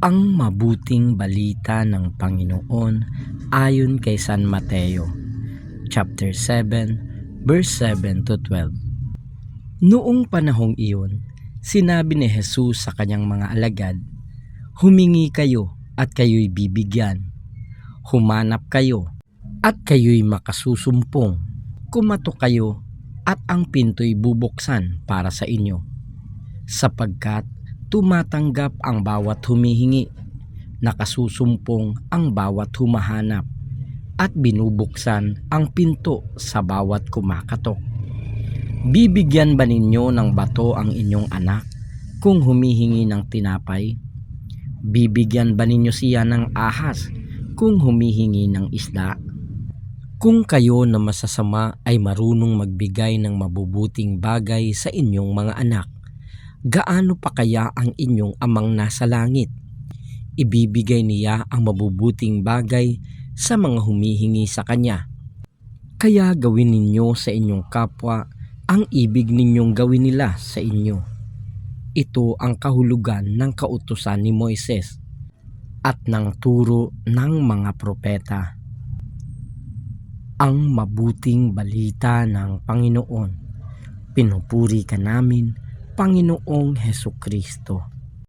Ang mabuting balita ng Panginoon ayon kay San Mateo, chapter 7, verse 7 to 12. Noong panahong iyon, sinabi ni Jesus sa kanyang mga alagad, "Humingi kayo at kayo'y bibigyan. Humanap kayo at kayo'y makasusumpong. Kumatok kayo at ang pinto'y bubuksan para sa inyo. Sapagkat tumatanggap ang bawat humihingi, nakasusumpong ang bawat humahanap, at binubuksan ang pinto sa bawat kumakatok. Bibigyan ba ninyo ng bato ang inyong anak kung humihingi ng tinapay? Bibigyan ba ninyo siya ng ahas kung humihingi ng isda? Kung kayo na masasama ay marunong magbigay ng mabubuting bagay sa inyong mga anak, gaano pa kaya ang inyong amang nasa langit? Ibibigay niya ang mabubuting bagay sa mga humihingi sa kanya. Kaya gawin ninyo sa inyong kapwa ang ibig ninyong gawin nila sa inyo. Ito ang kahulugan ng kautusan ni Moises at ng turo ng mga propeta." Ang mabuting balita ng Panginoon. Pinupuri ka namin, Panginoong Hesukristo.